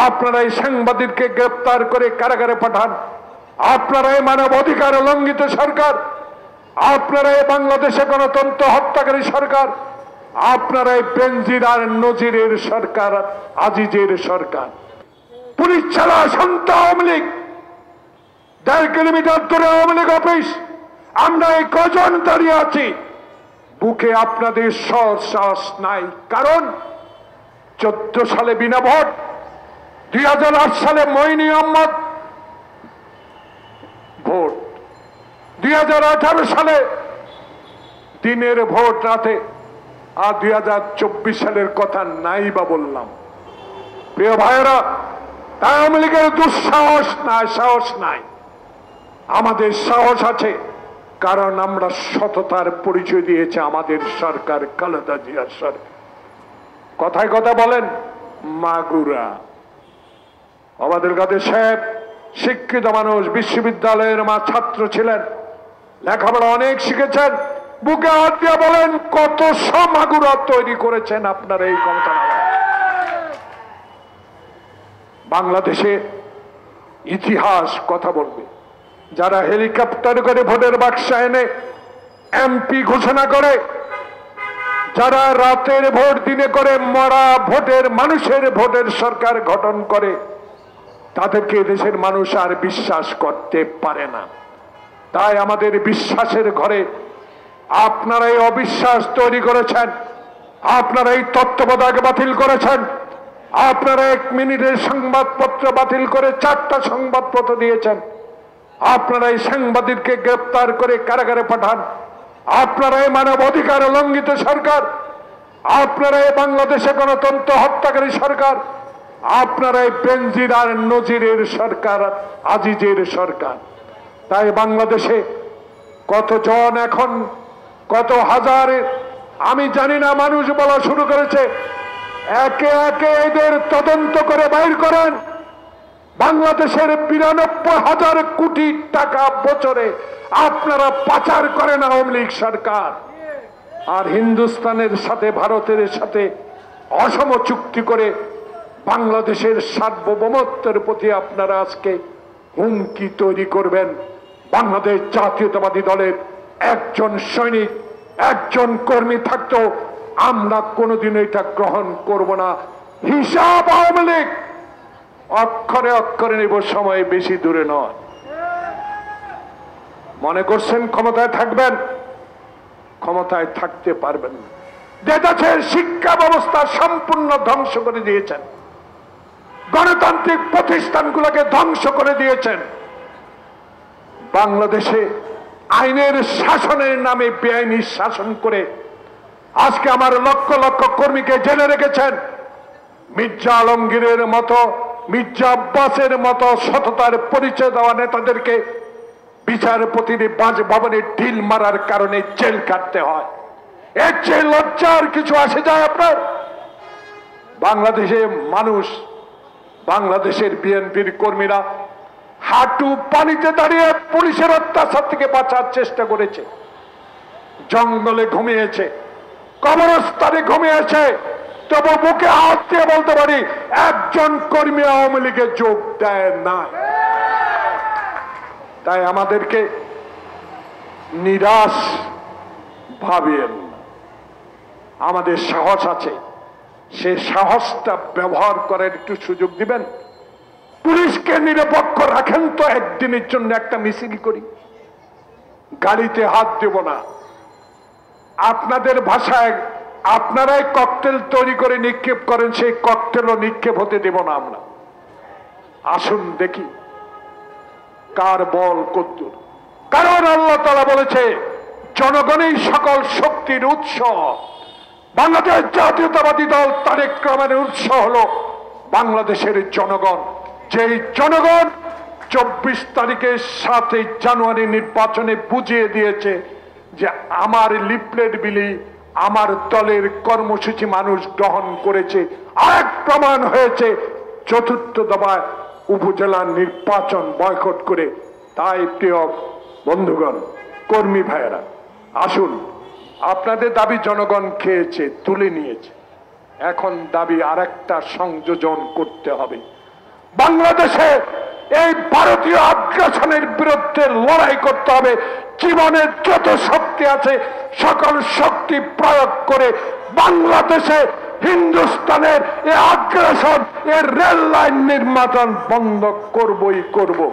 আপনারাই সাংবাদিককে গ্রেফতার করে কারাগারে পাঠান, আপনারাই মানব অধিকার লঙ্ঘিত সরকার, আপনারাই বাংলাদেশে গণতন্ত্র হত্যাকারী সরকার, আপনারাই বেনজির আর নজিরের সরকার, আজিজের সরকার। পুলিশ ছাড়া শান্ত আওয়ামী লীগ, 1.5 কিলোমিটার দূরে আওয়ামী লীগ অফিস, আমরা এই কজন দাঁড়িয়ে আছি, বুকে আপনাদের সাহস নাই। কারণ 14 সালে বিনা ভোট, 2008 সালে মইনি আহমদ ভোট, 2018 সালে দিনের ভোট রাতে, আর 2024 সালের কথা নাই বা বললাম। প্রিয় ভাইয়েরা, আওয়ামী লীগের দুঃসাহস নাই, সাহস নাই। আমাদের সাহস আছে, কারণ আমরা সততার পরিচয় দিয়েছে আমাদের সরকার, খালেদা জিয়ার সরকার। কথায় কথা বলেন মাগুরা। আমাদের কাছে সাহেব শিক্ষিত মানুষ, বিশ্ববিদ্যালয়ের ছাত্র ছিলেন, লেখাপড়া অনেক শিখেছেন, বুকে হাত দিয়ে বলেন কত মাগুরা তৈরি করেছেন আপনারা এই ক্ষমতা। বাংলাদেশে ইতিহাস কথা বলবে, যারা হেলিকপ্টার করে ভোটের বাক্সা এনে এমপি ঘোষণা করে, যারা রাতের ভোট দিনে করে মরা ভোটের মানুষের ভোটের সরকার গঠন করে, তাদেরকে দেশের মানুষ আর বিশ্বাস করতে পারে না। তাই আমাদের বিশ্বাসের ঘরে আপনারাই অবিশ্বাস তৈরি করেছেন, আপনারাই তত্ত্বাবধায়ক বাতিল করেছেন, আপনারা 1 মিনিটের সংবাদপত্র বাতিল করে 4টা সংবাদপত্র দিয়েছেন, আপনারাই সাংবাদিককে গ্রেফতার করে কারাগারে পাঠান, আপনারাই মানব অধিকার লঙ্ঘিত সরকার, আপনারাই বাংলাদেশে গণতন্ত্র হত্যাকারী সরকার, আপনারাই বেনজির আর নজিরের সরকার, আজিজের সরকার। তাই বাংলাদেশে কতজন এখন, কত হাজার আমি জানি না, মানুষ বলা শুরু করেছে, একে একে এদের তদন্ত করে বাইর করেন। বাংলাদেশের 92,000 কোটি টাকা বছরে আপনারা পাচার করেন আওয়ামী লীগ সরকার, আর হিন্দুস্তানের সাথে ভারতের সাথে অসম চুক্তি করে বাংলাদেশের সার্বভৌমত্বের প্রতি আপনারা আজকে হুমকি তৈরি করবেন। বাংলাদেশ জাতীয়তাবাদী দলের একজন সৈনিক, একজন কর্মী থাকতো, আমরা কোনোদিন এটা গ্রহণ করব না। হিসাব আওয়ামী লীগ অক্ষরে অক্ষরে নেব, সময় বেশি দূরে নয়। মনে করছেন ক্ষমতায় থাকবেন, ক্ষমতায় থাকতে পারবেন না। দেশের শিক্ষা ব্যবস্থা সম্পূর্ণ ধ্বংস করে দিয়েছেন, গণতান্ত্রিক প্রতিষ্ঠানগুলোকে ধ্বংস করে দিয়েছেন। বাংলাদেশে আইনের শাসনের নামে বেআইনি শাসন করে আজকে আমার লক্ষ লক্ষ কর্মীকে জেলে রেখেছেন। মির্জা আলমগীরের মতো, মির্জা আব্বাসের মতো সততার পরিচয় দেওয়া নেতাদেরকে বিচারপতির বাসভবনে ঢিল মারার কারণে জেল কাটতে হয়। এর চেয়ে লজ্জার কিছু আসে যায় আপনার? বাংলাদেশে মানুষ, বাংলাদেশের বিএনপির কর্মীরা হাঁটু পানিতে দাঁড়িয়ে পুলিশের অত্যাচার থেকে বাঁচার চেষ্টা করেছে, জঙ্গলে ঘুমিয়েছে, কবরস্থানে ঘুমিয়েছে, তবু বুকে হাত দিয়ে বলতে পারি একজন কর্মী আওয়ামী লীগে যোগ দেয় না। তাই আমাদেরকে নিরাশ ভাবিয়েন না। আমাদের সাহস আছে, সে সাহসটা ব্যবহার করার একটু সুযোগ দিবেন। পুলিশকে নিরপেক্ষ রাখেন তো, একদিনের জন্য একটা মিছিল করি, গাড়িতে হাত দেব না। আপনাদের ভাষায় আপনারাই ককটেল তৈরি করে নিক্ষেপ করেন, সেই ককটেলও নিক্ষেপ হতে দেব না আমরা। আসুন দেখি কার বল কদ্দুর। কারণ আল্লাহ তাআলা বলেছে জনগণই সকল শক্তির উৎস। বাংলাদেশ জাতীয়তাবাদী দল তারেক রহমানের উৎস হলো বাংলাদেশের জনগণ। যেই জনগণ 24 তারিখের 7 জানুয়ারি নির্বাচনে বুঝিয়ে দিয়েছে যে আমার লিফলেট বিলি, আমার দলের কর্মসূচি মানুষ গ্রহণ করেছে। আরেক প্রমাণ হয়েছে 4র্থ দফায় উপজেলা নির্বাচন বয়কট করে। তাই প্রিয় বন্ধুগণ, কর্মী ভাইয়েরা, আসুন, আপনাদের দাবি জনগণ খেয়েছে, তুলে নিয়েছে। এখন দাবি আরেকটা সংযোজন করতে হবে। বাংলাদেশে এই ভারতীয় আগ্রাসনের বিরুদ্ধে লড়াই করতে হবে। জীবনের যত শক্তি আছে সকল শক্তি প্রয়োগ করে বাংলাদেশে হিন্দুস্তানের এই আগ্রাসন, এর রেল লাইন নির্মাণ বন্ধ করবই করব।